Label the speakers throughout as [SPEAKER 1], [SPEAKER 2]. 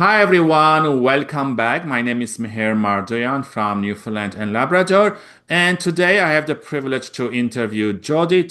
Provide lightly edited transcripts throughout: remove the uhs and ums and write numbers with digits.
[SPEAKER 1] Hi everyone, welcome back. My name is Meher Mardoyan from Newfoundland and Labrador, and today I have the privilege to interview Jodi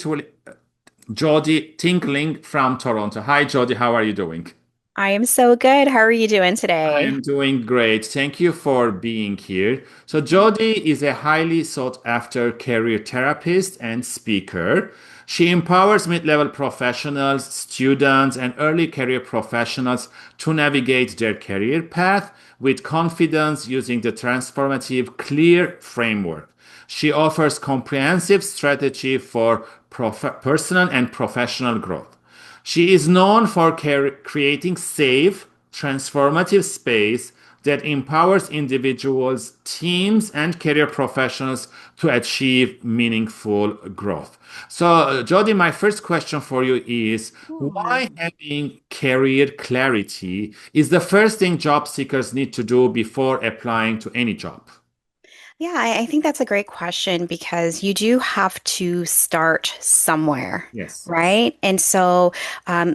[SPEAKER 1] Tingling from Toronto. Hi Jodi, how are you doing?
[SPEAKER 2] I am so good. How are you doing
[SPEAKER 1] I
[SPEAKER 2] today?
[SPEAKER 1] am doing great. Thank you for being here. So, Jodi is a highly sought after career therapist and speaker. She empowers mid level professionals, students, and early career professionals to navigate their career path with confidence using the transformative CLEAR framework. She offers comprehensive strategy for personal and professional growth. She is known for creating safe, transformative space that empowers individuals, teams, and career professionals to achieve meaningful growth. So, Jody, my first question for you is
[SPEAKER 2] Sure.
[SPEAKER 1] why having career clarity is the first thing job seekers need to do before applying to any job?
[SPEAKER 2] Yeah, I think that's a great question because you do have to start somewhere,
[SPEAKER 1] Yes.
[SPEAKER 2] right? And so,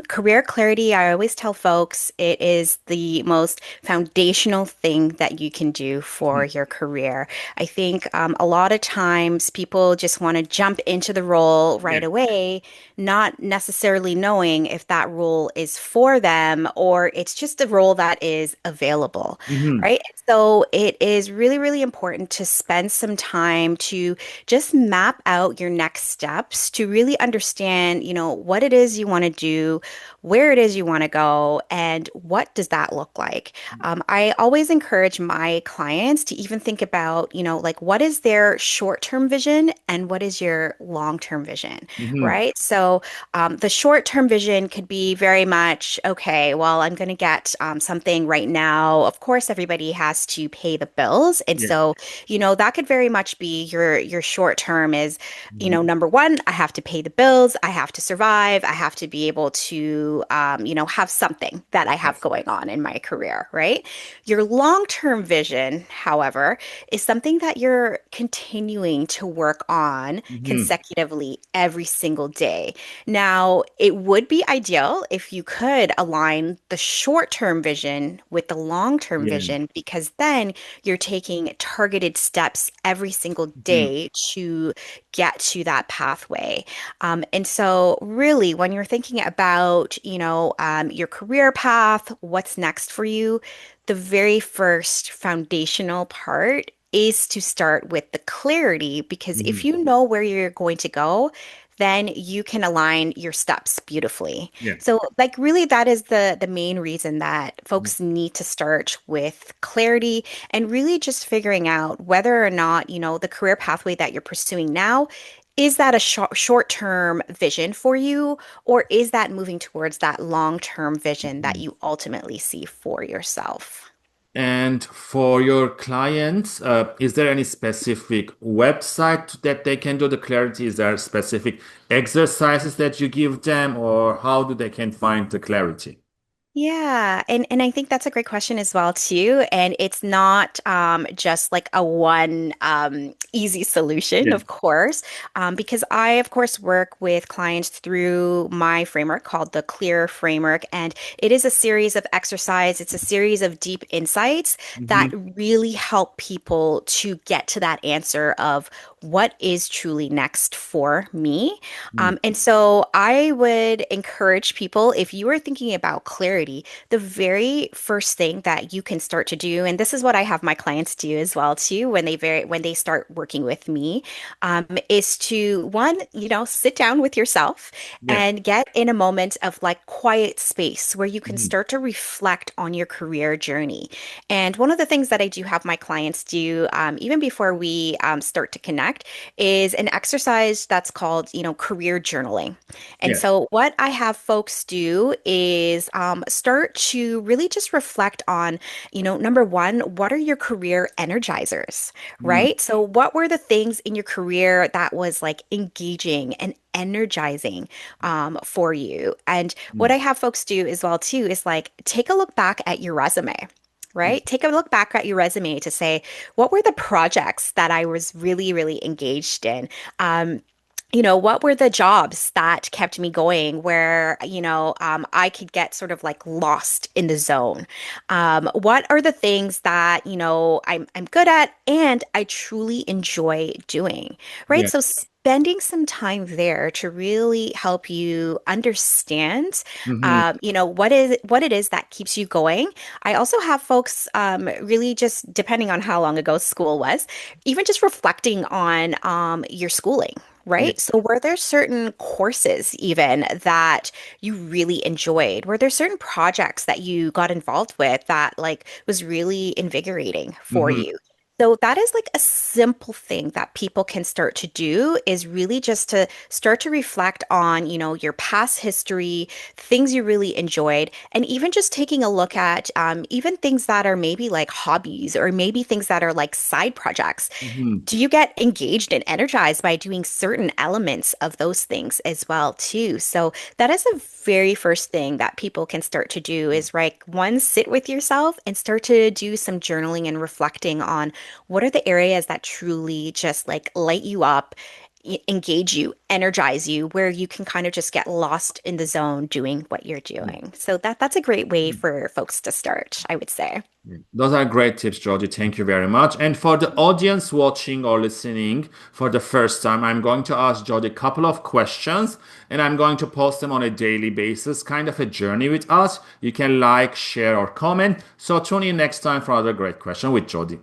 [SPEAKER 2] career clarity, I always tell folks it is the most foundational thing that you can do for your career. I think a lot of times people just want to jump into the role
[SPEAKER 1] Yeah.
[SPEAKER 2] right away, not necessarily knowing if that role is for them or it's just a role that is available,
[SPEAKER 1] Mhm.
[SPEAKER 2] right? So it is really, really important to spend some time to just map out your next steps to really understand, what it is you want to do, where it is you want to go, and what does that look like. I always encourage my clients to even think about, like what is their short-term vision and what is your long-term vision,
[SPEAKER 1] Mhm.
[SPEAKER 2] right? So the short-term vision could be very much, okay, well, I'm going to get something right now. Of course, everybody has to pay the bills. And
[SPEAKER 1] Yeah.
[SPEAKER 2] so, that could very much be your short term is,
[SPEAKER 1] Mhm.
[SPEAKER 2] number one, I have to pay the bills, I have to survive, I have to be able to, have something that I have
[SPEAKER 1] Yes.
[SPEAKER 2] going on in my career, right? Your long-term vision, however, is something that you're continuing to work on
[SPEAKER 1] Mhm.
[SPEAKER 2] consecutively every single day. Now, it would be ideal if you could align the short-term vision with the long-term
[SPEAKER 1] Yeah.
[SPEAKER 2] vision, because then you're taking targeted steps every single
[SPEAKER 1] Mhm.
[SPEAKER 2] day to get to that pathway. And so, really, when you're thinking about, your career path, what's next for you, the very first foundational part is to start with the clarity, because if
[SPEAKER 1] Mhm.
[SPEAKER 2] you know where you're going to go, then you can align your steps beautifully.
[SPEAKER 1] Yeah.
[SPEAKER 2] So like really that is the main reason that folks need to start with clarity and really just figuring out whether or not, the career pathway that you're pursuing now, is that a short-term vision for you, or is that moving towards that long-term vision that
[SPEAKER 1] Mhm.
[SPEAKER 2] you ultimately see for yourself?
[SPEAKER 1] And for your clients, is there any specific website that they can do the clarity? Is there specific exercises that you give them, or how do they can find the clarity?
[SPEAKER 2] Yeah, and I think that's a great question as well too. And it's not just like a one easy solution,
[SPEAKER 1] Yeah.
[SPEAKER 2] of course, because I, of course, work with clients through my framework called the CLEAR framework, and it is a series of exercise. It's a series of deep insights that
[SPEAKER 1] Hmm.
[SPEAKER 2] really help people to get to that answer of what is truly next for me. And so I would encourage people, if you are thinking about clarity, the very first thing that you can start to do, and this is what I have my clients do as well too, when they start working with me, is to one, sit down with yourself
[SPEAKER 1] Yeah.
[SPEAKER 2] and get in a moment of like quiet space where you can
[SPEAKER 1] Mhm.
[SPEAKER 2] start to reflect on your career journey. And one of the things that I do have my clients do, even before we start to connect, is an exercise that's called, career journaling. And
[SPEAKER 1] Yeah.
[SPEAKER 2] so, what I have folks do is start to really just reflect on, number one, what are your career energizers,
[SPEAKER 1] Mhm.
[SPEAKER 2] right? So, what were the things in your career that was like engaging and energizing for you? And what I have folks do as well too is like take a look back at your resume. Right? Take a look back at your resume to say, what were the projects that I was really, really engaged in? Um, what were the jobs that kept me going where, I could get sort of like lost in the zone? What are the things that, I'm good at and I truly enjoy doing, right?
[SPEAKER 1] Yeah.
[SPEAKER 2] So spending some time there to really help you understand,
[SPEAKER 1] Hmm.
[SPEAKER 2] what it is that keeps you going. I also have folks, really just depending on how long ago school was, even just reflecting on, your schooling.
[SPEAKER 1] Yeah.
[SPEAKER 2] Right. So were there certain courses even that you really enjoyed? Were there certain projects that you got involved with that like was really invigorating for
[SPEAKER 1] Hmm.
[SPEAKER 2] you? So that is like a simple thing that people can start to do is really just to start to reflect on, your past history, things you really enjoyed, and even just taking a look at even things that are maybe like hobbies or maybe things that are like side projects.
[SPEAKER 1] Hmm.
[SPEAKER 2] Do you get engaged and energized by doing certain elements of those things as well too? So that is the very first thing that people can start to do is like one, sit with yourself and start to do some journaling and reflecting on what are the areas that truly just like light you up, engage you, energize you, where you can kind of just get lost in the zone doing what you're doing. So that's a great way for folks to start, I would say.
[SPEAKER 1] Those are great tips, Jodi. Thank you very much. And for the audience watching or listening for the first time, I'm going to ask Jodi a couple of questions and I'm going to post them on a daily basis, kind of a journey with us. You can like, share, or comment. So tune in next time for another great question with Jodi.